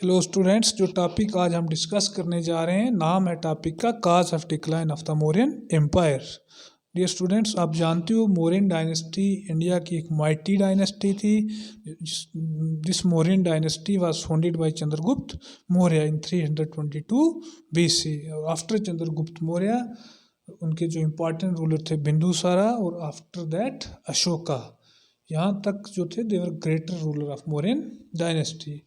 Hello students, जो topic आज हम डिस्कस करने जा रहे हैं, नाम है टॉपिक का cause of decline of the Mauryan empire. Dear students, आप जानते हो मौर्यन डायनेस्टी इंडिया की एक माइटी डायनेस्टी थी। This Mauryan dynasty was founded by Chandragupta Maurya in 322 BC। After Chandragupta Maurya उनके जो इम्पोर्टेंट रूलर थे बिंदुसारा और आफ्टर दैट अशोका। यहाँ तक जो थे they were greater ruler of Mauryan dynasty.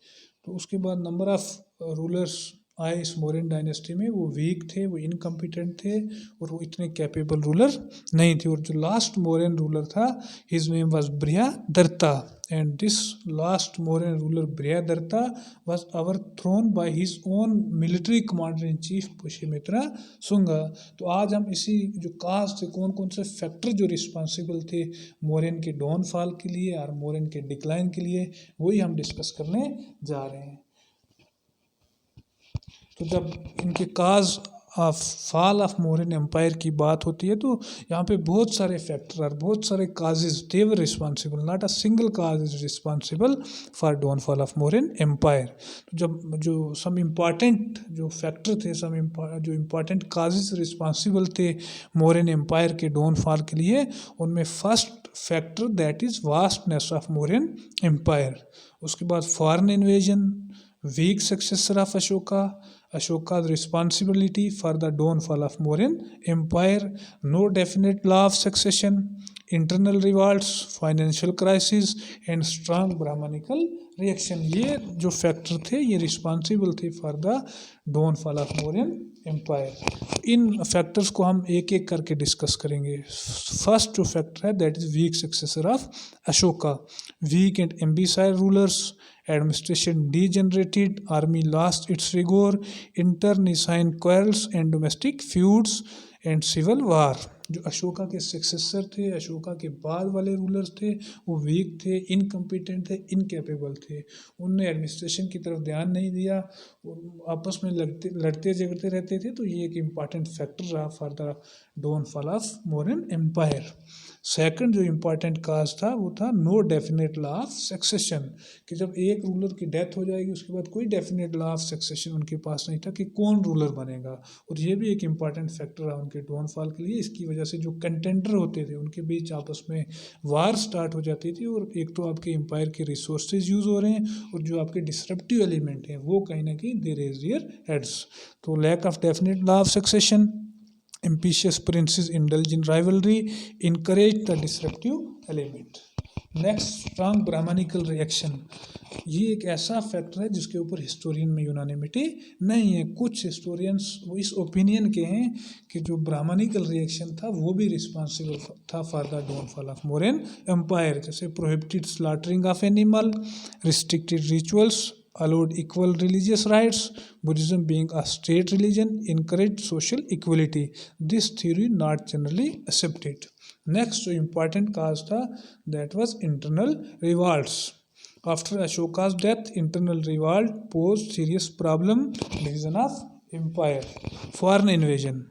तो उसके बाद नंबर ऑफ रूलर्स आए इस मौर्यन डायनेस्टी में, वो वीक थे, वो इनकम्पिटेंट थे और वो इतने कैपेबल रूलर नहीं थे। और जो लास्ट मौर्यन रूलर था, his name was Brihadratha, and this last Mauryan ruler Brihadratha was overthrown by his own military commander in chief Pushyamitra Shunga. तो आज हम इसी जो कास्ट से कौन कौन से फैक्टर जो रिस्पॉन्सिबल थे मौर्यन के डाउनफॉल के लिए और मौर्यन के डिक्लाइन के लिए, वही हम डिस्कस करने जा रहे हैं। तो जब इनके cause of fall of Mauryan empire की बात होती है, तो यहाँ पे बहुत सारे फैक्टर और बहुत सारे causes they were responsible, not a single cause is responsible for downfall of Mauryan empire. तो जब जो सम इम्पॉर्टेंट जो फैक्टर थे, जो इम्पॉर्टेंट काजेज रिस्पॉन्सिबल थे मौर्यन एम्पायर के डाउनफॉल के लिए, उनमें first factor that is vastness of Mauryan empire. उसके बाद foreign invasion, weak successor of Ashoka's responsibility for the downfall of Mauryan Empire, no definite law of succession, internal revolts, financial crisis and strong Brahmanical reaction। ये जो factor थे ये responsible थे for the downfall of Mauryan empire. इन factors को हम एक एक करके डिस्कस करेंगे। फर्स्ट जो फैक्टर है that is weak successor of Ashoka. Weak and ambitious rulers, administration degenerated, army lost its rigor, internecine quarrels and domestic feuds and civil war। जो अशोका के सक्सेसर थे, अशोका के बाद वाले रूलर्स थे, वो वीक थे, इनकम्पिटेंट थे, इनकेपेबल थे। उनने एडमिनिस्ट्रेशन की तरफ ध्यान नहीं दिया, आपस में लड़ते झगड़ते रहते थे। तो ये एक इम्पॉर्टेंट फैक्टर रहा for the downfall of Mauryan empire. Second जो इम्पॉर्टेंट काज था वो था no definite law of succession, कि जब एक रूलर की डेथ हो जाएगी उसके बाद कोई डेफिनेट लॉ ऑफ सक्सेशन उनके पास नहीं था कि कौन रूलर बनेगा। और ये भी एक इम्पॉर्टेंट फैक्टर रहा उनके डाउनफॉल के लिए। इसकी वजह से जो कंटेंडर होते थे उनके बीच आपस में वार स्टार्ट हो जाती थी, और एक तो आपके एम्पायर के रिसोर्सेज यूज़ हो रहे हैं और जो आपके डिसरप्टिव एलिमेंट हैं वो कहीं ना कहीं दे रेज देयर हेड्स। तो lack of definite law of succession, Ambitious princes indulge in rivalry, encourage the disruptive element। Next, strong Brahmanical reaction. ये एक ऐसा फैक्टर है जिसके ऊपर हिस्टोरियन में यूनानिमिटी नहीं है। कुछ हिस्टोरियंस वो इस ओपिनियन के हैं कि जो ब्राह्मणिकल रिएक्शन था वो भी रिस्पॉन्सिबल था for the downfall of Mauryan empire. जैसे prohibited slaughtering of animal, restricted rituals, allowed equal religious rights, Buddhism being a state religion encouraged social equality। This theory not generally accepted। Next जो important cause था that was internal revolts। After Ashoka's death, internal revolt posed serious problem, division of empire, foreign invasion।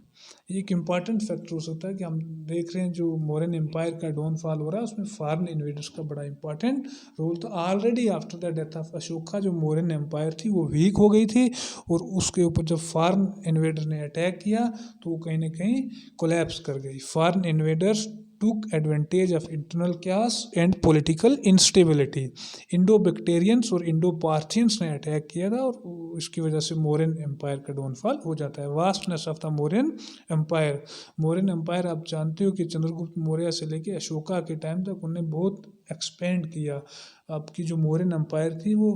एक important factor हो सकता है कि हम देख रहे हैं जो मौर्यन एम्पायर का डाउनफॉल हो रहा है उसमें फॉरेन इन्वेडर्स का बड़ा इंपॉर्टेंट रोल था। Already after the death of Ashoka जो मौर्यन एम्पायर थी वो वीक हो गई थी, और उसके ऊपर जब फॉरेन इन्वेडर ने अटैक किया तो वो कहीं ना कहीं कोलैप्स कर गई। Foreign invaders took advantage of internal chaos and political instability। Indo Bactrians और इंडो पार्थियंस ने अटैक किया था, और इसकी वजह से मौर्यन एम्पायर का डाउनफॉल हो जाता है। Vastness of the Mauryan empire. Mauryan empire आप जानते हो कि चंद्रगुप्त मौर्य से लेके अशोका के टाइम तक उन्होंने बहुत एक्सपेंड किया। आपकी जो मौर्यन एम्पायर थी वो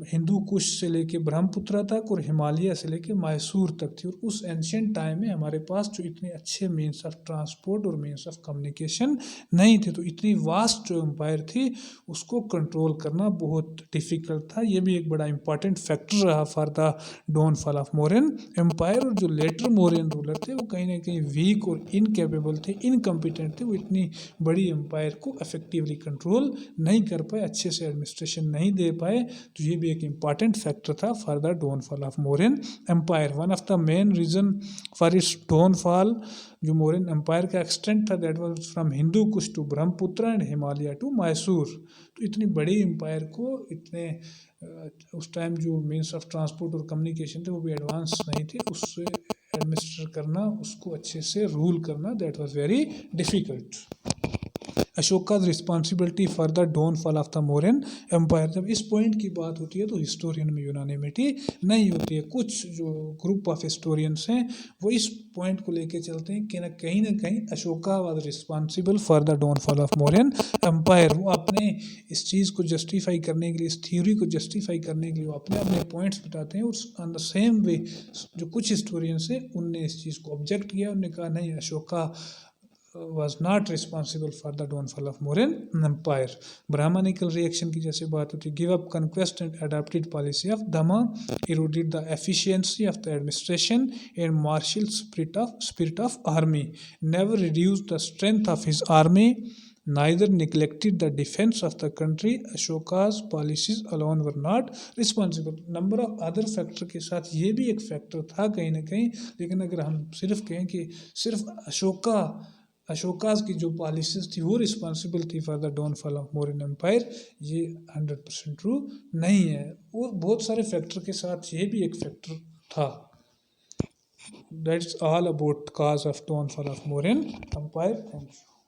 हिंदू कुश से लेके ब्रह्मपुत्र तक और हिमालय से लेके मैसूर तक थी। और उस एंशियंट टाइम में हमारे पास जो इतने अच्छे मीन्स ऑफ ट्रांसपोर्ट और मीन्स ऑफ कम्युनिकेशन नहीं थे, तो इतनी वास्ट जो एम्पायर थी उसको कंट्रोल करना बहुत डिफ़िकल्ट था। ये भी एक बड़ा इंपॉर्टेंट फैक्टर रहा for the downfall of Mauryan empire. और जो लेटर मौर्यन रूलर थे वो कहीं ना कहीं वीक और इनकेपेबल थे, इनकम्पिटेंट थे। वो इतनी बड़ी एम्पायर को इफेक्टिवली कंट्रोल नहीं कर पाए, अच्छे से एडमिनिस्ट्रेशन नहीं दे पाए। तो ये भी एक इम्पॉर्टेंट फैक्टर था for the downfall of Mauryan empire. One of the main reason for its downfall, जो मौर्यन एम्पायर का एक्सटेंट था, that was from Hindu Kush to Brahmaputra and Himalaya to Mysore. तो इतनी बड़ी एम्पायर को इतने उस टाइम जो मीन्स ऑफ ट्रांसपोर्ट और कम्युनिकेशन थे वो भी एडवांस नहीं थे, उससे एडमिनिस्टर करना, उसको अच्छे से रूल करना, that was very difficult. Ashoka's responsibility for the downfall of the Mauryan empire. जब इस पॉइंट की बात होती है तो हिस्टोरियन में यूनानिमिटी नहीं होती है। कुछ जो ग्रुप ऑफ हिस्टोरियंस हैं वो इस पॉइंट को लेके चलते हैं कि ना कहीं Ashoka was responsible for the downfall of Mauryan empire. वो अपने इस चीज़ को जस्टिफाई करने के लिए, इस थ्योरी को जस्टिफाई करने के लिए वो अपने अपने पॉइंट्स बताते हैं। और ऑन द सेम वे जो कुछ हिस्टोरियंस हैं उनने इस चीज़ को ऑब्जेक्ट किया, उन्होंने कहा नहीं, Ashoka was not responsible for the downfall of Mauryan Empire. Brahmanical reaction की जैसे बात होती है, give up conquest and adopted policy of Dhamma eroded the efficiency of the administration and martial spirit of army, never reduced the strength of his army, neither neglected the defense of the country. Ashoka's policies alone were not responsible. number of other factor के साथ ये भी एक factor था कहीं ना कहीं, लेकिन अगर हम सिर्फ कहें कि सिर्फ अशोकास की जो पॉलिसीज थी वो रिस्पॉन्सिबल थी for the downfall of Mauryan empire, ये 100% ट्रू नहीं है। और बहुत सारे फैक्टर के साथ ये भी एक फैक्टर था। That's all about cause of downfall of Mauryan empire. Thank you.